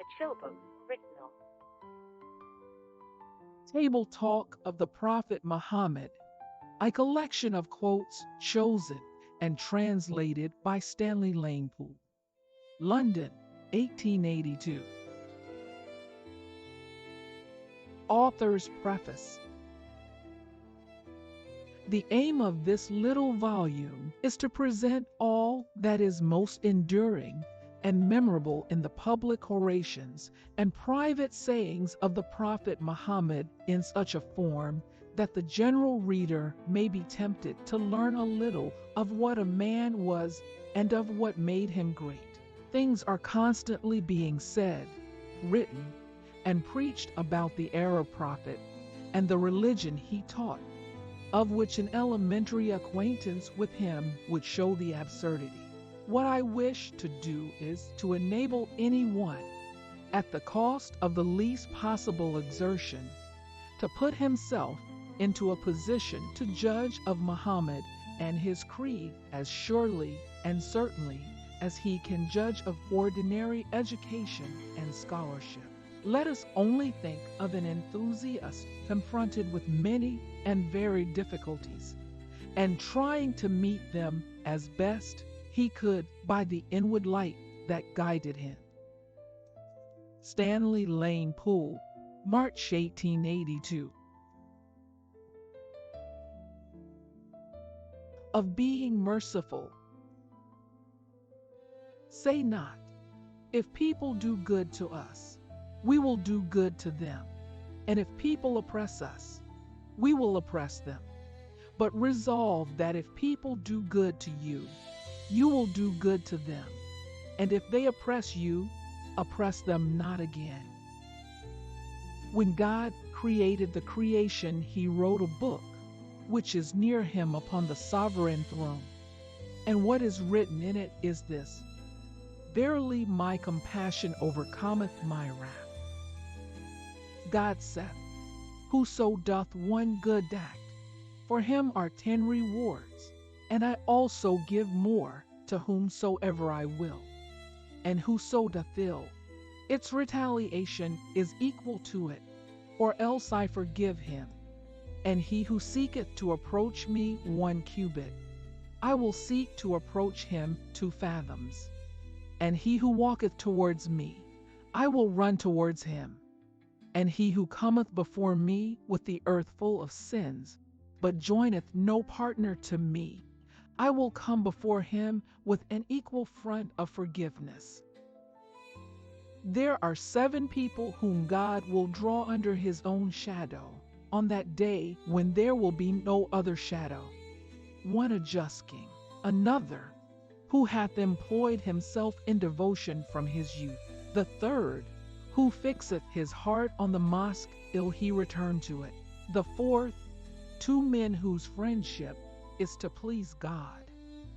the chill book written on. Table Talk of the Prophet Muhammad, a collection of quotes chosen and translated by Stanley Lane-Poole. London, 1882. Author's Preface. The aim of this little volume is to present all that is most enduring and memorable in the public orations and private sayings of the Prophet Muhammad in such a form that the general reader may be tempted to learn a little of what a man was and of what made him great. Things are constantly being said, written, and preached about the Arab prophet and the religion he taught, of which an elementary acquaintance with him would show the absurdity. What I wish to do is to enable anyone, at the cost of the least possible exertion, to put himself into a position to judge of Muhammad and his creed as surely and certainly as he can judge of ordinary education and scholarship. Let us only think of an enthusiast confronted with many and varied difficulties, and trying to meet them as best he could by the inward light that guided him. Stanley Lane-Poole, March 1882. Of being merciful. Say not, if people do good to us, we will do good to them, and if people oppress us, we will oppress them. But resolve that if people do good to you, you will do good to them, and if they oppress you, oppress them not again. When God created the creation, he wrote a book, which is near him upon the sovereign throne. And what is written in it is this: Verily my compassion overcometh my wrath. God saith, Whoso doth one good act, for him are 10 rewards, and I also give more to whomsoever I will. And whoso doth ill, its retaliation is equal to it, or else I forgive him. And he who seeketh to approach me 1 cubit, I will seek to approach him 2 fathoms. And he who walketh towards me, I will run towards him. And he who cometh before me with the earth full of sins, but joineth no partner to me, I will come before him with an equal front of forgiveness. There are 7 people whom God will draw under his own shadow on that day when there will be no other shadow. 1 a just king, another who hath employed himself in devotion from his youth, the 3rd who fixeth his heart on the mosque till he return to it, the 4th 2 men whose friendship is to please God,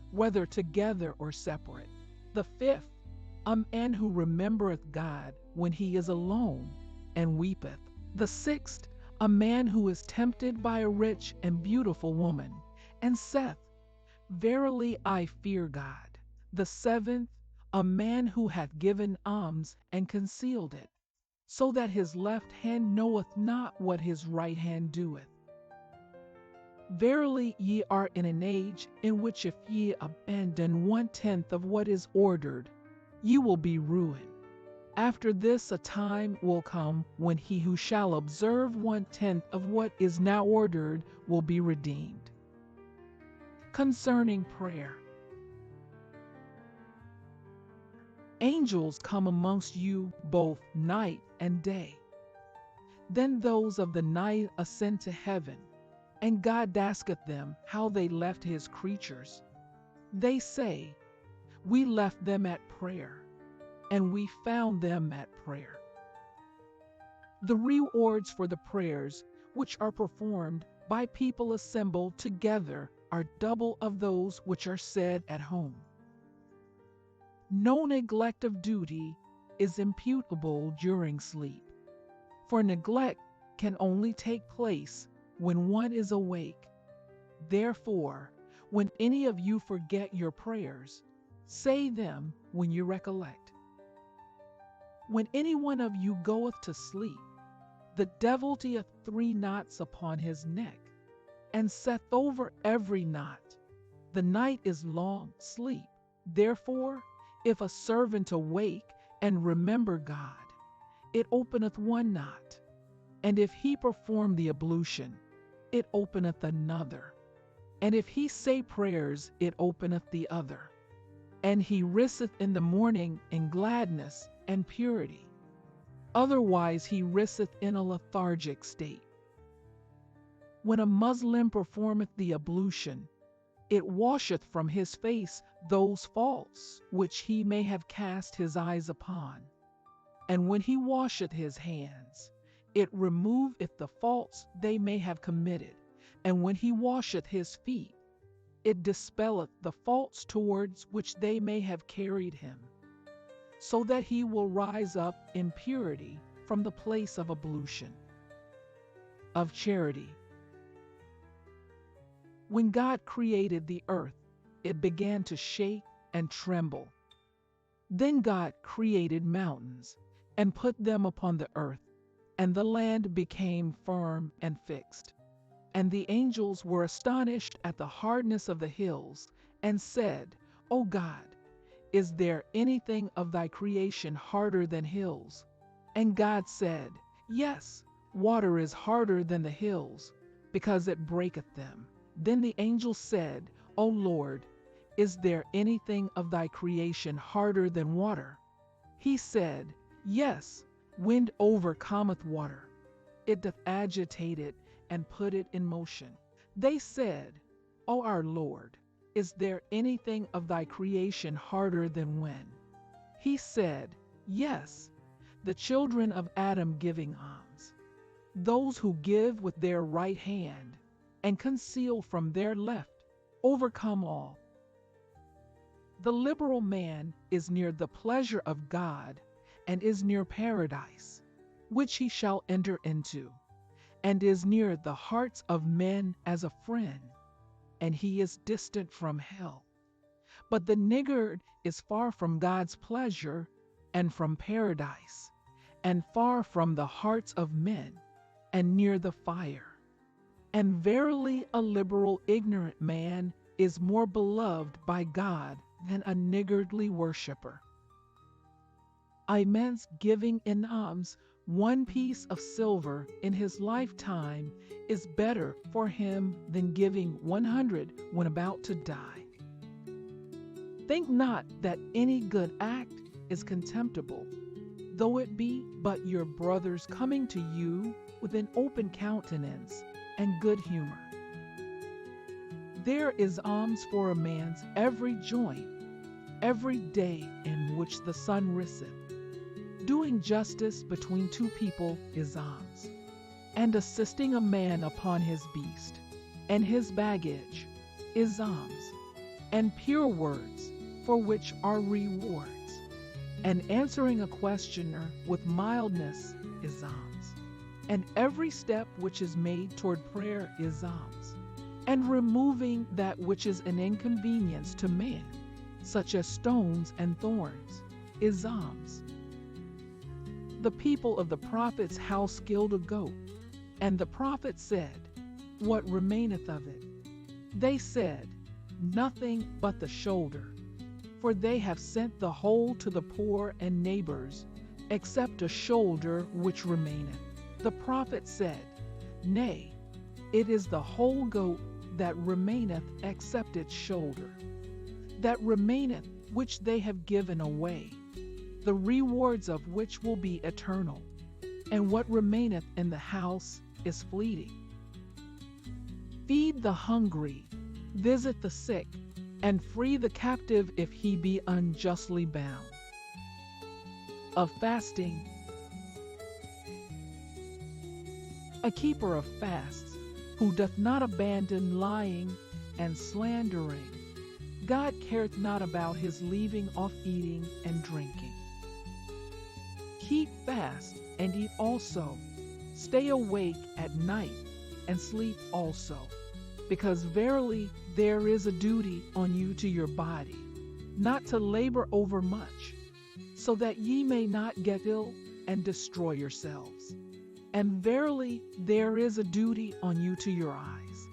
whether together or separate, the 5th a man who remembereth God when he is alone and weepeth, the 6th a man who is tempted by a rich and beautiful woman, and saith, Verily I fear God, the 7th a man who hath given alms and concealed it, so that his left hand knoweth not what his right hand doeth. Verily ye are in an age in which if ye abandon 1/10 of what is ordered, ye will be ruined. After this a time will come when he who shall observe 1/10 of what is now ordered will be redeemed. Concerning prayer. Angels come amongst you both night and day. Then those of the night ascend to heaven, and God asketh them how they left his creatures. They say, We left them at prayer, and we found them at prayer. The rewards for the prayers which are performed by people assembled together are double of those which are said at home. No neglect of duty is imputable during sleep, for neglect can only take place when one is awake. Therefore, when any of you forget your prayers, say them when you recollect. When any one of you goeth to sleep, the devil teeth 3 knots upon his neck, and saith over every knot, the night is long, sleep. Therefore, if a servant awake and remember God, it openeth 1 knot. And if he perform the ablution, it openeth another. And if he say prayers, it openeth the other. And he riseth in the morning in gladness and purity. Otherwise he riseth in a lethargic state. When a Muslim performeth the ablution, it washeth from his face those faults which he may have cast his eyes upon. And when he washeth his hands, it removeth the faults they may have committed. And when he washeth his feet, it dispelleth the faults towards which they may have carried him, so that he will rise up in purity from the place of ablution. Of charity. When God created the earth, it began to shake and tremble. Then God created mountains and put them upon the earth, and the land became firm and fixed. And the angels were astonished at the hardness of the hills, and said, O God, is there anything of thy creation harder than hills? And God said, Yes, water is harder than the hills, because it breaketh them. Then the angels said, O Lord, is there anything of thy creation harder than water? He said, Yes, wind overcometh water. It doth agitate it and put it in motion. They said, O our Lord, is there anything of thy creation harder than wind? He said, Yes, the children of Adam giving alms, those who give with their right hand and conceal from their left, overcome all. The liberal man is near the pleasure of God, and is near paradise, which he shall enter into, and is near the hearts of men as a friend, and he is distant from hell. But the niggard is far from God's pleasure, and from paradise, and far from the hearts of men, and near the fire. And verily a liberal ignorant man is more beloved by God than a niggardly worshipper. A man's giving in alms 1 piece of silver in his lifetime is better for him than giving 100 when about to die. Think not that any good act is contemptible, though it be but your brothers coming to you with an open countenance and good humor. There is alms for a man's every joint, every day in which the sun riseth. Doing justice between 2 people is alms, and assisting a man upon his beast and his baggage is alms, and pure words for which are rewards, and answering a questioner with mildness is alms, and every step which is made toward prayer is alms, and removing that which is an inconvenience to man, such as stones and thorns, is alms. The people of the prophet's house killed a goat, and the prophet said, What remaineth of it? They said, Nothing but the shoulder, for they have sent the whole to the poor and neighbors, except a shoulder which remaineth. The prophet said, Nay, it is the whole goat that remaineth except its shoulder, that remaineth which they have given away, the rewards of which will be eternal, and what remaineth in the house is fleeting. Feed the hungry, visit the sick, and free the captive if he be unjustly bound. Of fasting. A keeper of fasts, who doth not abandon lying and slandering, God careth not about his leaving off eating and drinking. Keep fast and eat also. Stay awake at night and sleep also, because verily there is a duty on you to your body, not to labor overmuch, so that ye may not get ill and destroy yourselves. And verily, there is a duty on you to your eyes.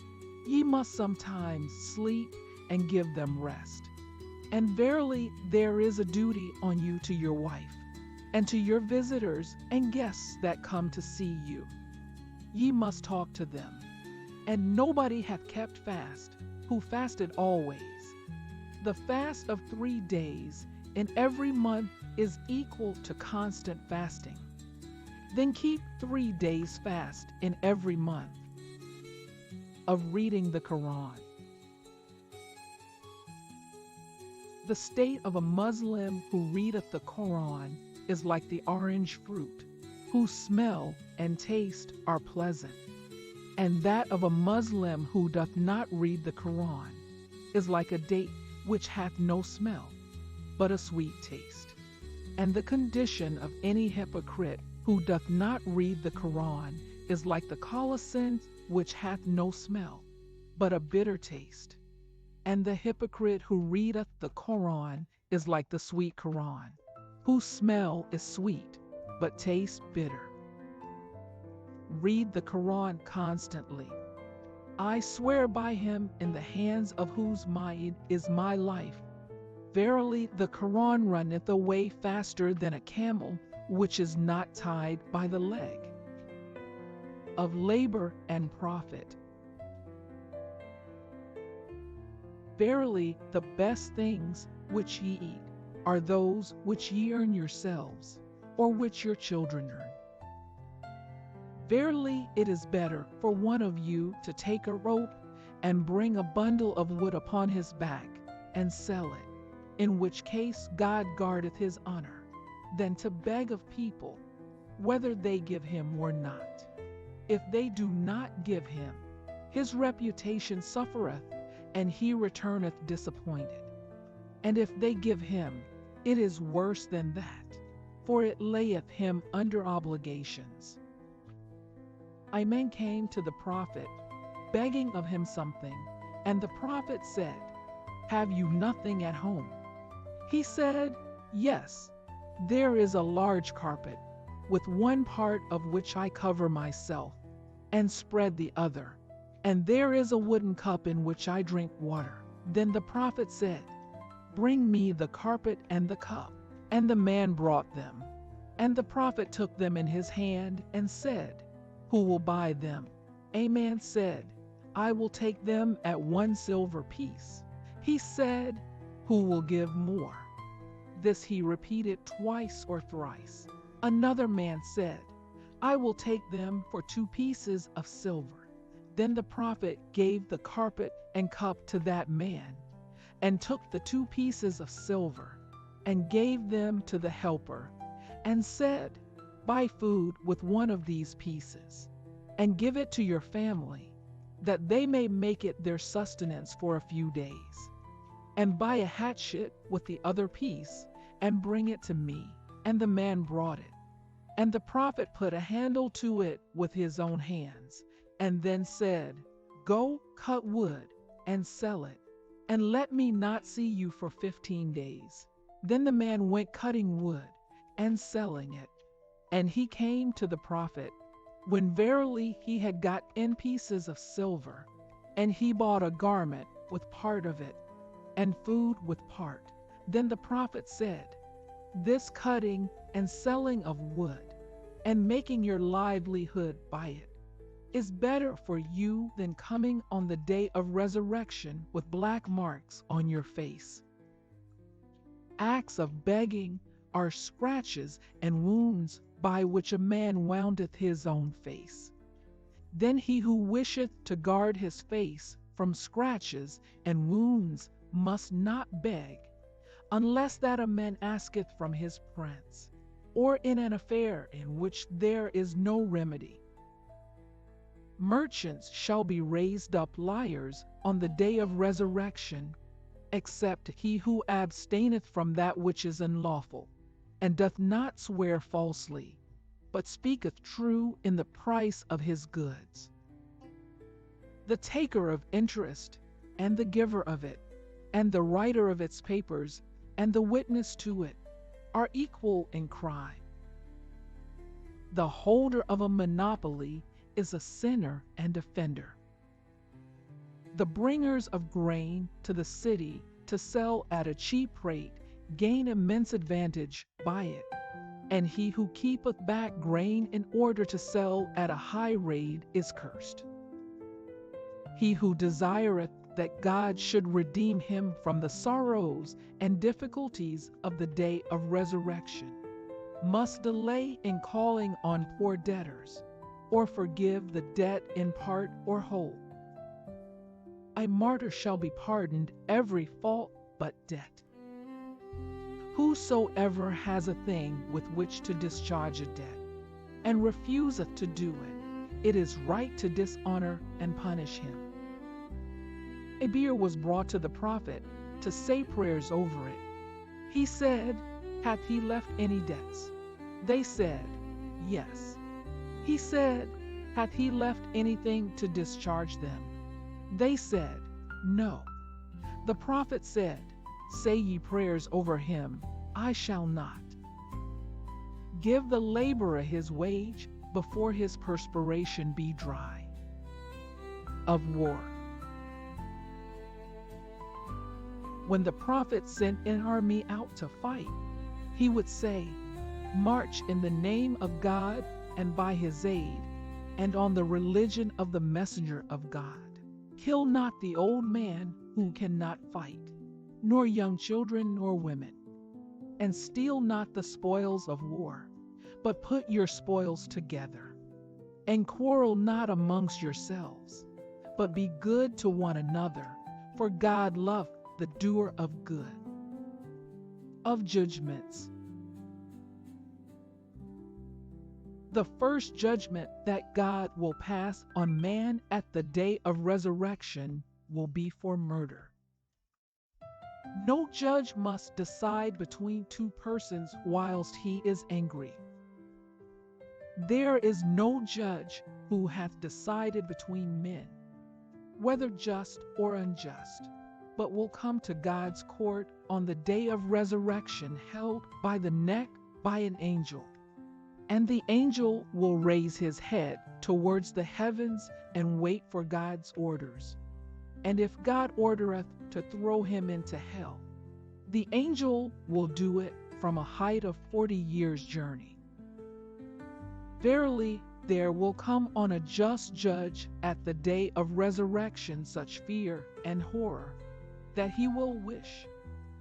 Ye must sometimes sleep and give them rest. And verily, there is a duty on you to your wife, and to your visitors and guests that come to see you. Ye must talk to them. And nobody hath kept fast, who fasted always. The fast of 3 days in every month is equal to constant fasting. Then keep 3 days fast in every month. Of reading the Qur'an. The state of a Muslim who readeth the Qur'an is like the orange fruit, whose smell and taste are pleasant. And that of a Muslim who doth not read the Qur'an is like a date which hath no smell, but a sweet taste. And the condition of any hypocrite who doth not read the Qur'an is like the colocynth which hath no smell, but a bitter taste. And the hypocrite who readeth the Qur'an is like the sweet Qur'an, whose smell is sweet, but taste bitter. Read the Qur'an constantly. I swear by him in the hands of whose mind is my life. Verily, the Qur'an runneth away faster than a camel which is not tied by the leg. Of labor and profit. Verily, the best things which ye eat are those which ye earn yourselves, or which your children earn. Verily, it is better for one of you to take a rope and bring a bundle of wood upon his back and sell it, in which case God guardeth his honor, than to beg of people, whether they give him or not. If they do not give him, his reputation suffereth, and he returneth disappointed. And if they give him, it is worse than that, for it layeth him under obligations. A man came to the Prophet, begging of him something, and the Prophet said, Have you nothing at home? He said, Yes, there is a large carpet, with one part of which I cover myself, and spread the other. And there is a wooden cup in which I drink water. Then the Prophet said, Bring me the carpet and the cup. And the man brought them. And the Prophet took them in his hand and said, Who will buy them? A man said, I will take them at 1 silver piece. He said, Who will give more? This he repeated twice or thrice. Another man said, I will take them for 2 pieces of silver. Then the Prophet gave the carpet and cup to that man, and took the 2 pieces of silver, and gave them to the helper, and said, Buy food with 1 of these pieces, and give it to your family, that they may make it their sustenance for a few days. And buy a hatchet with the other piece, and bring it to me. And the man brought it. And the Prophet put a handle to it with his own hands, and then said, Go cut wood and sell it, and let me not see you for 15 days. Then the man went cutting wood and selling it. And he came to the Prophet, when verily he had got in pieces of silver, and he bought a garment with part of it, and food with part. Then the Prophet said, This cutting and selling of wood, and making your livelihood by it, is better for you than coming on the day of resurrection with black marks on your face. Acts of begging are scratches and wounds by which a man woundeth his own face. Then he who wisheth to guard his face from scratches and wounds must not beg, unless that a man asketh from his prince, or in an affair in which there is no remedy. Merchants shall be raised up liars on the day of resurrection, except he who abstaineth from that which is unlawful, and doth not swear falsely, but speaketh true in the price of his goods. The taker of interest, and the giver of it, and the writer of its papers, and the witness to it, are equal in crime. The holder of a monopoly is a sinner and offender. The bringers of grain to the city to sell at a cheap rate gain immense advantage by it, and he who keepeth back grain in order to sell at a high rate is cursed. He who desireth that God should redeem him from the sorrows and difficulties of the day of resurrection must delay in calling on poor debtors, or forgive the debt in part or whole. A martyr shall be pardoned every fault but debt. Whosoever has a thing with which to discharge a debt, and refuseth to do it, it is right to dishonor and punish him. A bier was brought to the prophet to say prayers over it. He said, Hath he left any debts? They said, Yes. He said, Hath he left anything to discharge them? They said, No. The prophet said, Say ye prayers over him, I shall not. Give the laborer his wage before his perspiration be dry. Of war. When the prophet sent an army out to fight, he would say, March in the name of God and by his aid, and on the religion of the messenger of God. Kill not the old man who cannot fight, nor young children nor women, and steal not the spoils of war, but put your spoils together, and quarrel not amongst yourselves, but be good to one another, for God loveth the doer of good. Of judgments. The first judgment that God will pass on man at the day of resurrection will be for murder. No judge must decide between two persons whilst he is angry. There is no judge who hath decided between men, whether just or unjust, but will come to God's court on the day of resurrection, held by the neck by an angel. And the angel will raise his head towards the heavens and wait for God's orders. And if God ordereth to throw him into hell, the angel will do it from a height of 40 years' journey. Verily, there will come on a just judge at the day of resurrection such fear and horror that he will wish,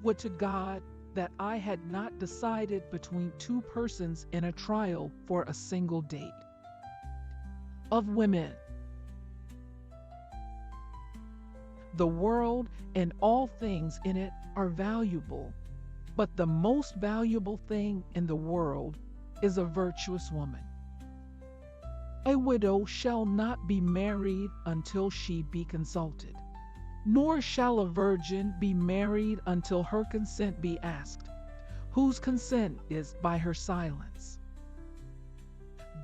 would to God that I had not decided between two persons in a trial for a single date. Of women. The world and all things in it are valuable, but the most valuable thing in the world is a virtuous woman. A widow shall not be married until she be consulted, nor shall a virgin be married until her consent be asked, whose consent is by her silence.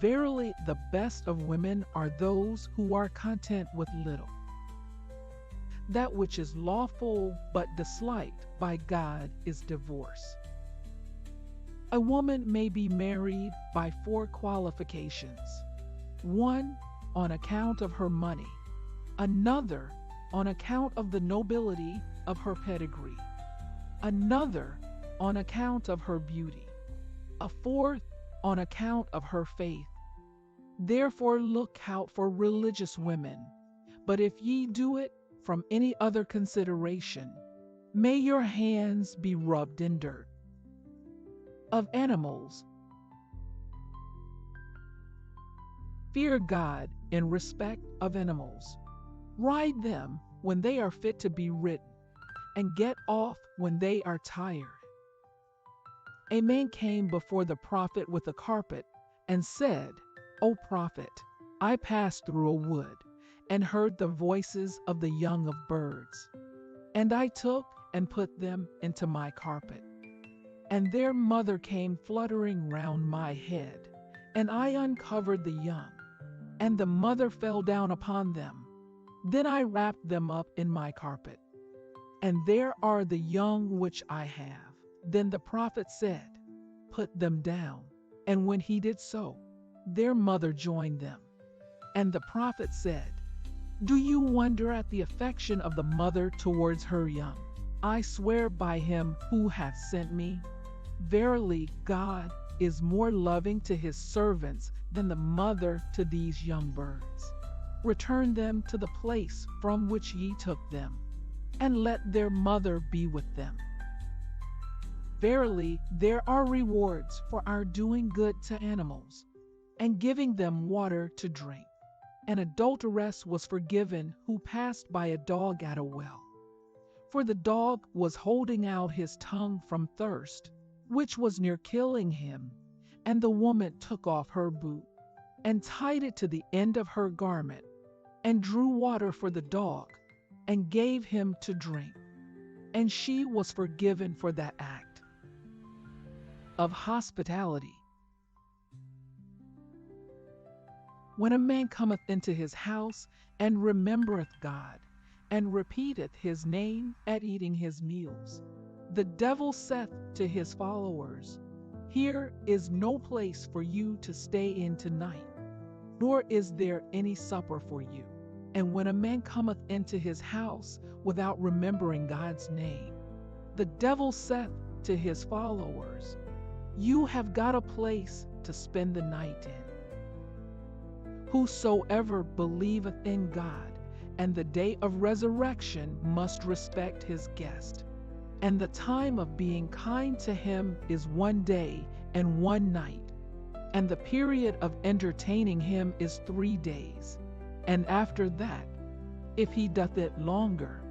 Verily, the best of women are those who are content with little. That which is lawful but disliked by God is divorce. A woman may be married by 4 qualifications: 1, on account of her money; another, on account of the nobility of her pedigree; another, on account of her beauty; a 4th, on account of her faith. Therefore look out for religious women, but if ye do it from any other consideration, may your hands be rubbed in dirt. Of animals. Fear God in respect of animals. Ride them when they are fit to be ridden, and get off when they are tired. A man came before the prophet with a carpet, and said, O prophet, I passed through a wood, and heard the voices of the young of birds. And I took and put them into my carpet. And their mother came fluttering round my head, and I uncovered the young, and the mother fell down upon them. Then I wrapped them up in my carpet. And there are the young which I have. Then the prophet said, put them down, and when he did so, their mother joined them. And the Prophet said, "Do you wonder at the affection of the mother towards her young? I swear by him who hath sent me, verily God is more loving to his servants than the mother to these young birds. Return them to the place from which ye took them, and let their mother be with them. Verily, there are rewards for our doing good to animals, and giving them water to drink." An adulteress was forgiven who passed by a dog at a well. For the dog was holding out his tongue from thirst, which was near killing him, and the woman took off her boot, and tied it to the end of her garment, and drew water for the dog, and gave him to drink. And she was forgiven for that act of hospitality. When a man cometh into his house, and remembereth God, and repeateth his name at eating his meals, the devil saith to his followers, "Here is no place for you to stay in tonight, nor is there any supper for you." And when a man cometh into his house without remembering God's name, the devil saith to his followers, "You have got a place to spend the night in." Whosoever believeth in God and the day of resurrection must respect his guest. And the time of being kind to him is 1 day and 1 night, and the period of entertaining him is 3 days. And after that, if he doth it longer,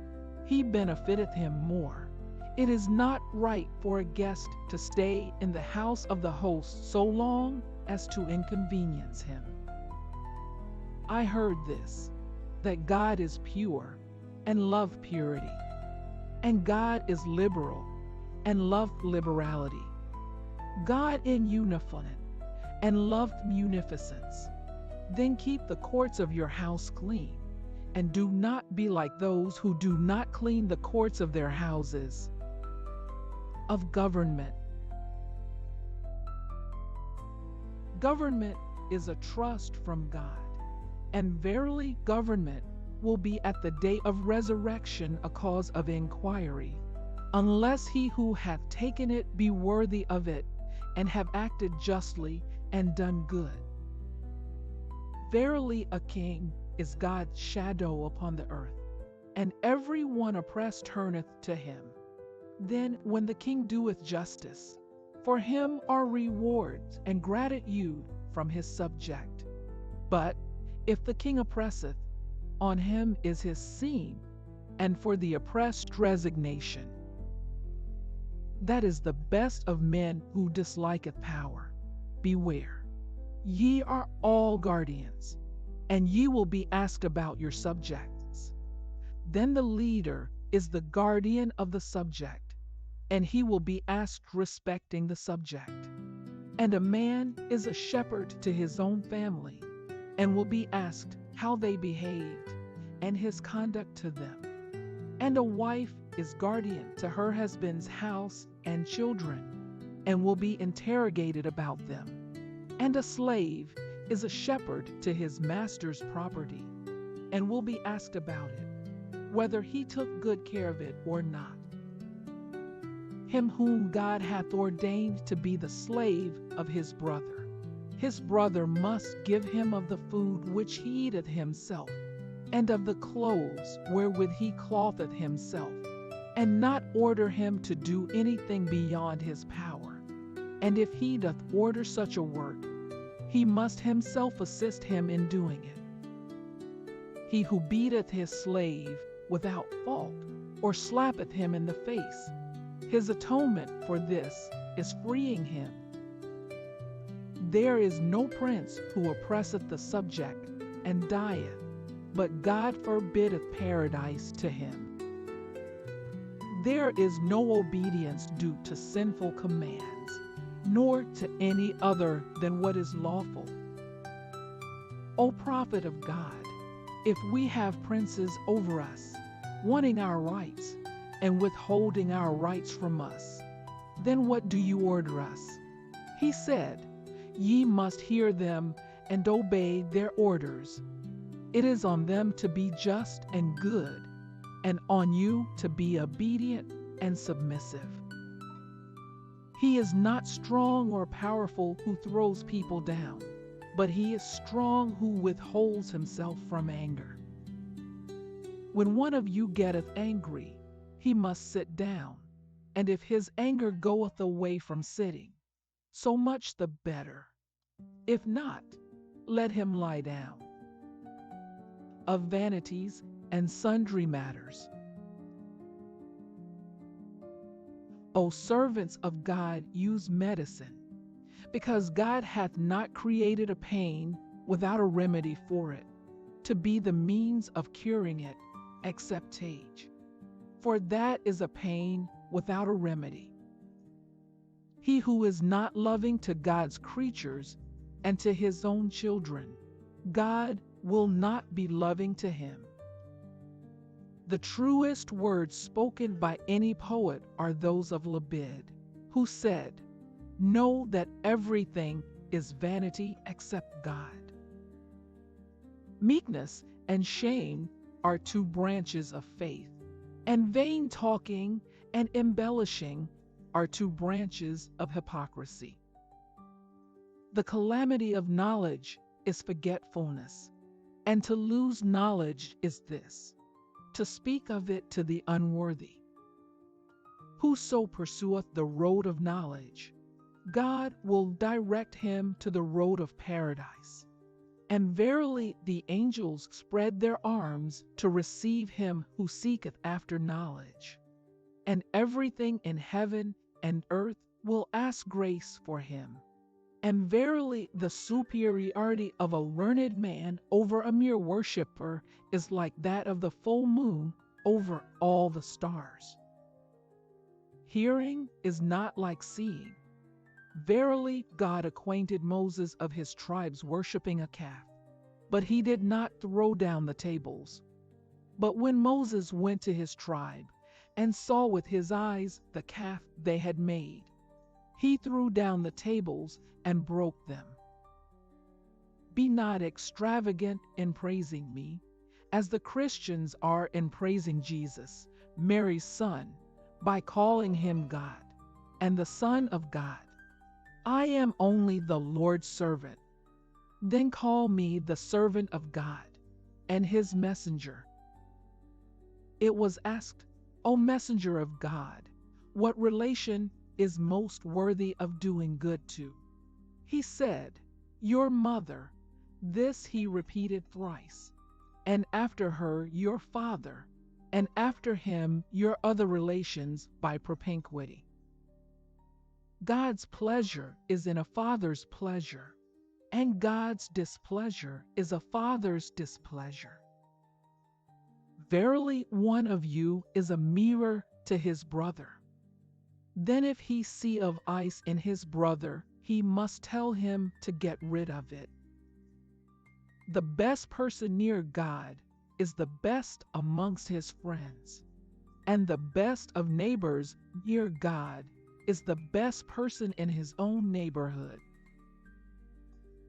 he benefiteth him more. It is not right for a guest to stay in the house of the host so long as to inconvenience him. I heard this, that God is pure, and loveth purity, and God is liberal, and loveth liberality. God is uniform, and loveth munificence. Then keep the courts of your house clean, and do not be like those who do not clean the courts of their houses. Of government. Government is a trust from God. And verily government will be at the day of resurrection a cause of inquiry, unless he who hath taken it be worthy of it, and have acted justly and done good. Verily a king is God's shadow upon the earth, and every one oppressed turneth to him. Then when the king doeth justice, for him are rewards and gratitude from his subject. But if the king oppresseth, on him is his seam, and for the oppressed resignation. That is the best of men who disliketh power. Beware. Ye are all guardians, and ye will be asked about your subjects. Then the leader is the guardian of the subject, and he will be asked respecting the subject. And a man is a shepherd to his own family, and will be asked how they behaved, and his conduct to them. And a wife is guardian to her husband's house and children, and will be interrogated about them. And a slave is a shepherd to his master's property, and will be asked about it, whether he took good care of it or not. Him whom God hath ordained to be the slave of his brother must give him of the food which he eateth himself, and of the clothes wherewith he clotheth himself, and not order him to do anything beyond his power. And if he doth order such a work, he must himself assist him in doing it. He who beateth his slave without fault, or slappeth him in the face, his atonement for this is freeing him. There is no prince who oppresseth the subject and dieth, but God forbiddeth paradise to him. There is no obedience due to sinful commands, nor to any other than what is lawful. O Prophet of God, if we have princes over us, wanting our rights, and withholding our rights from us, then what do you order us? He said, Ye must hear them and obey their orders. It is on them to be just and good, and on you to be obedient and submissive. He is not strong or powerful who throws people down, but he is strong who withholds himself from anger. When one of you getteth angry, he must sit down, and if his anger goeth away from sitting, so much the better. If not, let him lie down. Of Vanities and Sundry Matters. O servants of God, use medicine, because God hath not created a pain without a remedy for it, to be the means of curing it, except age. For that is a pain without a remedy. He who is not loving to God's creatures and to his own children, God will not be loving to him. The truest words spoken by any poet are those of Labid, who said, Know that everything is vanity except God. Meekness and shame are two branches of faith, and vain talking and embellishing are two branches of hypocrisy. The calamity of knowledge is forgetfulness, and to lose knowledge is this, to speak of it to the unworthy. Whoso pursueth the road of knowledge, God will direct him to the road of paradise. And verily the angels spread their arms to receive him who seeketh after knowledge. And everything in heaven and earth will ask grace for him. And verily the superiority of a learned man over a mere worshipper is like that of the full moon over all the stars. Hearing is not like seeing. Verily God acquainted Moses of his tribes worshipping a calf, but he did not throw down the tables. But when Moses went to his tribe and saw with his eyes the calf they had made, he threw down the tables and broke them. Be not extravagant in praising me, as the Christians are in praising Jesus, Mary's son, by calling him God and the Son of God. I am only the Lord's servant. Then call me the servant of God and his messenger. It was asked, O messenger of God, what relation is most worthy of doing good to? He said, Your mother. This he repeated thrice. And after her, your father. And after him, your other relations by propinquity. God's pleasure is in a father's pleasure, and God's displeasure is a father's displeasure. Verily, one of you is a mirror to his brother. Then if he see of ice in his brother, he must tell him to get rid of it. The best person near God is the best amongst his friends, and the best of neighbors near God is the best person in his own neighborhood.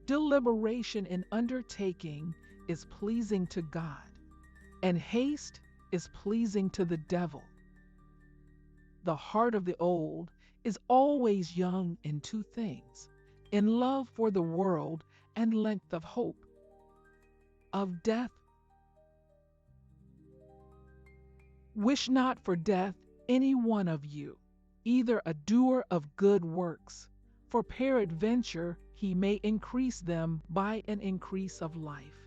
Deliberation in undertaking is pleasing to God, and haste is pleasing to the devil. The heart of the old is always young in two things, in love for the world and length of hope. Of death, wish not for death any one of you, either a doer of good works, for peradventure he may increase them by an increase of life,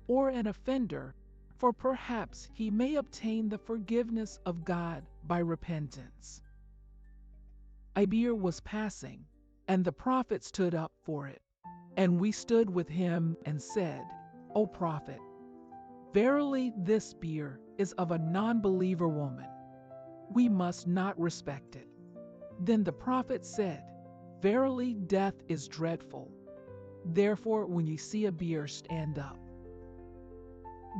or an offender, for perhaps he may obtain the forgiveness of God by repentance. A bier was passing, and the prophet stood up for it, and we stood with him and said, O prophet, verily this bier is of a non-believer woman. We must not respect it. Then the prophet said, Verily death is dreadful. Therefore when you see a bier, stand up.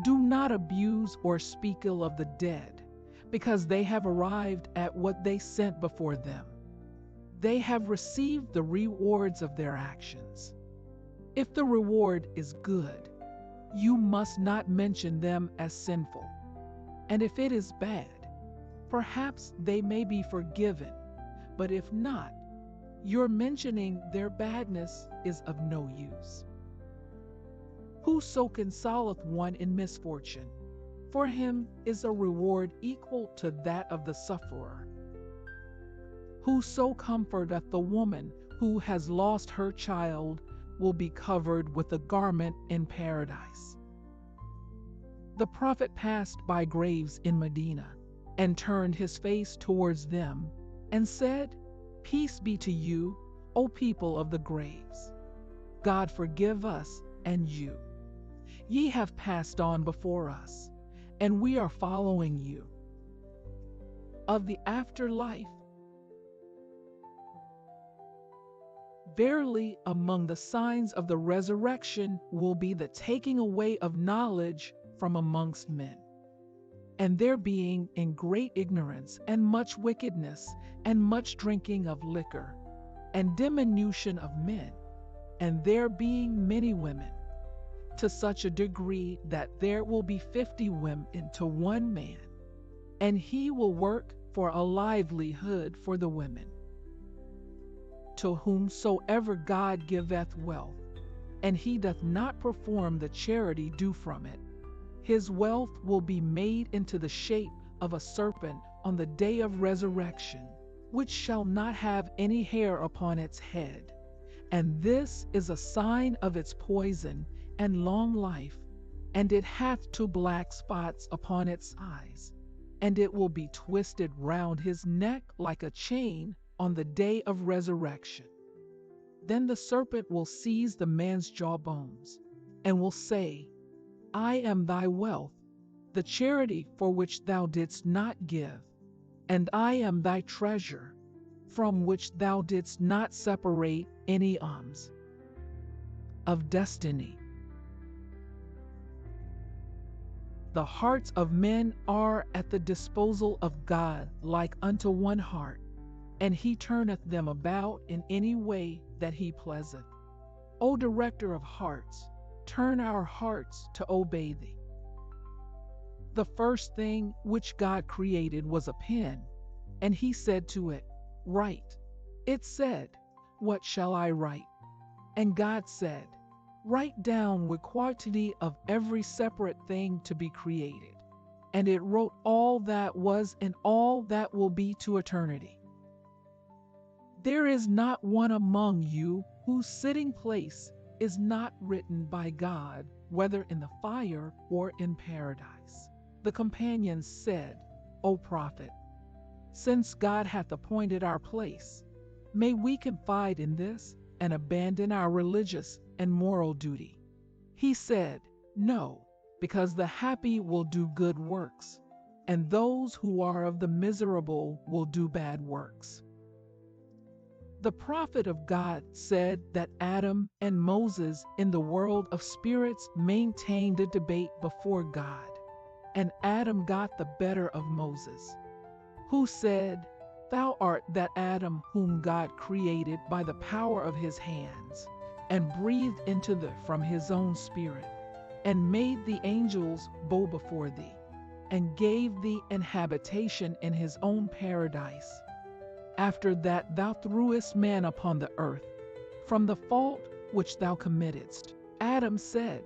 Do not abuse or speak ill of the dead, because they have arrived at what they sent before them. they have received the rewards of their actions. If the reward is good, you must not mention them as sinful. And if it is bad, perhaps they may be forgiven, but if not, your mentioning their badness is of no use. Whoso consoleth one in misfortune, for him is a reward equal to that of the sufferer. Whoso comforteth the woman who has lost her child will be covered with a garment in paradise. The prophet passed by graves in Medina and turned his face towards them and said, "Peace be to you, O people of the graves. God forgive us and you. Ye have passed on before us, and we are following you." Of the afterlife. Verily, among the signs of the resurrection will be the taking away of knowledge from amongst men, and their being in great ignorance and much wickedness, and much drinking of liquor, and diminution of men, and there being many women, to such a degree that there will be 50 women to one man, and he will work for a livelihood for the women. To whomsoever God giveth wealth, and he doth not perform the charity due from it, his wealth will be made into the shape of a serpent on the day of resurrection, which shall not have any hair upon its head. And this is a sign of its poison and long life, and it hath 2 black spots upon its eyes, and it will be twisted round his neck like a chain on the day of resurrection. Then the serpent will seize the man's jawbones, and will say, "I am thy wealth, the charity for which thou didst not give, and I am thy treasure, from which thou didst not separate any alms." Of destiny. The hearts of men are at the disposal of God like unto one heart, and he turneth them about in any way that he pleaseth. O Director of hearts, turn our hearts to obey thee. The first thing which God created was a pen, and he said to it, "Write." It said, "What shall I write?" And God said, "Write down with quantity of every separate thing to be created." And it wrote all that was and all that will be to eternity. There is not one among you whose sitting place is not written by God, whether in the fire or in paradise. The companions said, "O Prophet, since God hath appointed our place, may we confide in this and abandon our religious and moral duty?" He said, "No, because the happy will do good works, and those who are of the miserable will do bad works." The prophet of God said that Adam and Moses in the world of spirits maintained a debate before God, and Adam got the better of Moses, who said, "Thou art that Adam whom God created by the power of his hands, and breathed into thee from his own spirit, and made the angels bow before thee, and gave thee an habitation in his own paradise. After that thou threwest man upon the earth, from the fault which thou committedst." Adam said,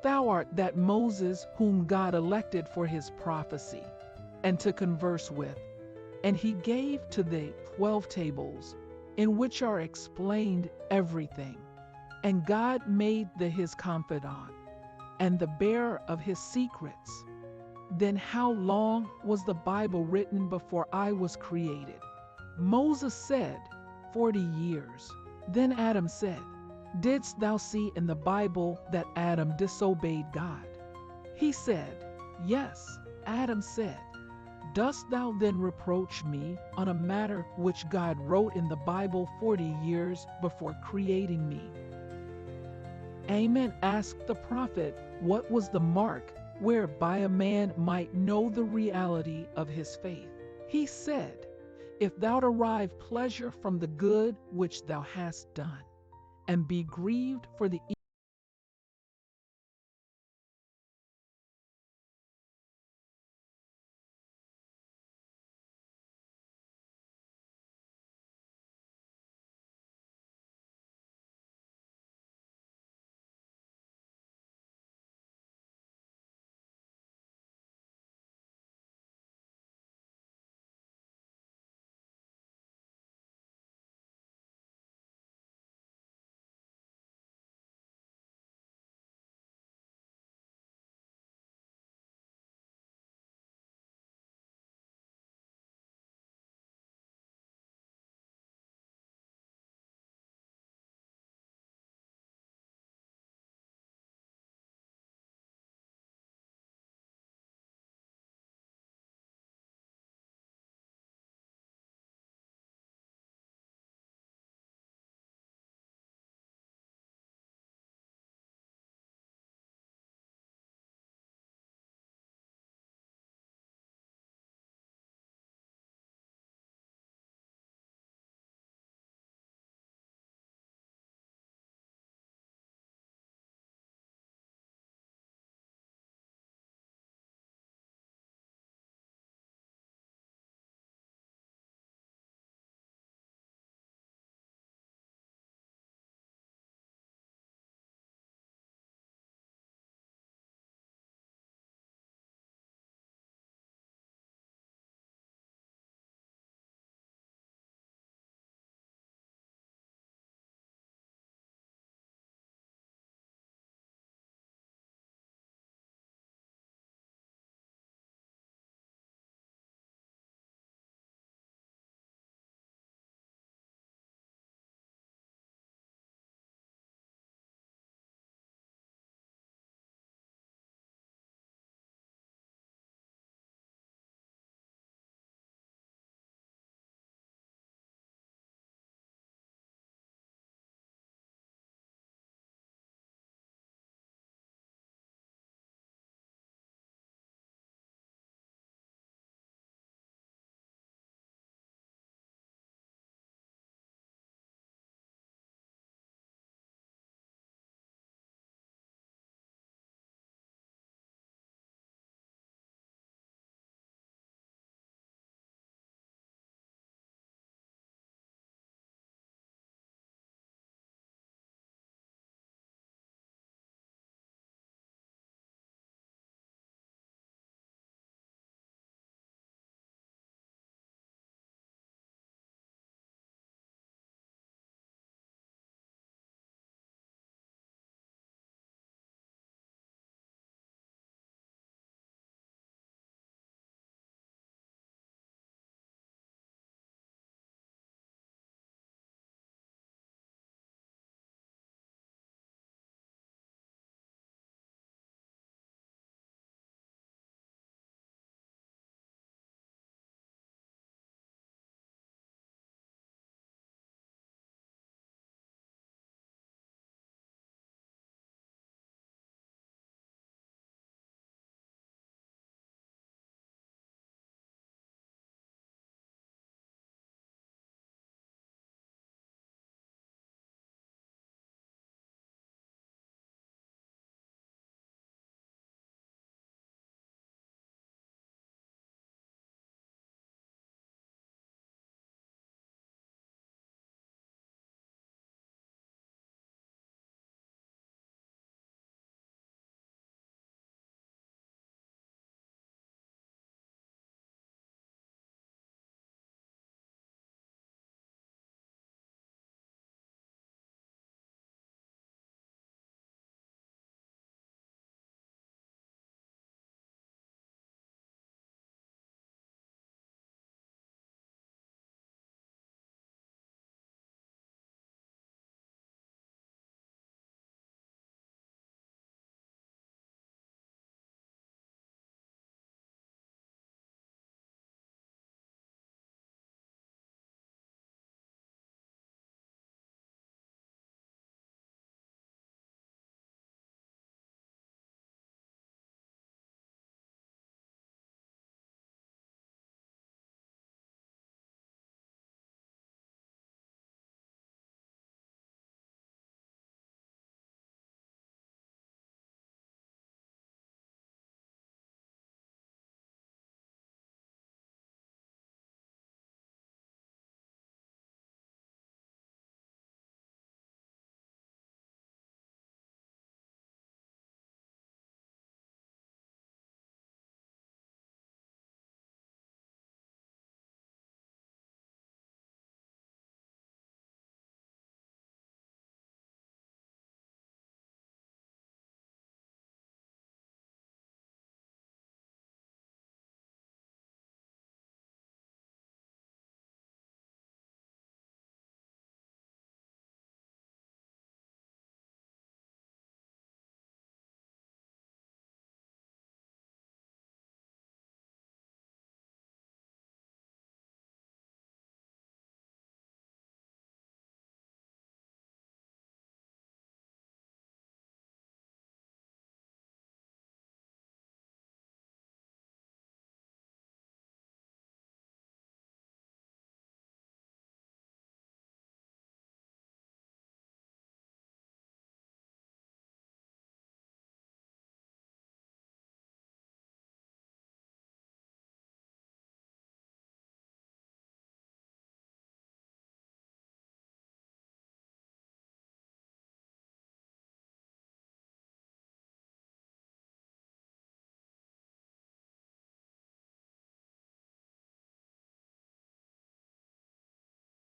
"Thou art that Moses whom God elected for his prophecy, and to converse with, and he gave to thee 12 tables, in which are explained everything. And God made thee his confidant, and the bearer of his secrets. Then how long was the Bible written before I was created?" Moses said, 40 years. Then Adam said, "Didst thou see in the Bible that Adam disobeyed God?" He said, "Yes." Adam said, "Dost thou then reproach me on a matter which God wrote in the Bible 40 years before creating me?" Amen asked the prophet, what was the mark whereby a man might know the reality of his faith? He said, If thou derive pleasure from the good which thou hast done, and be grieved for the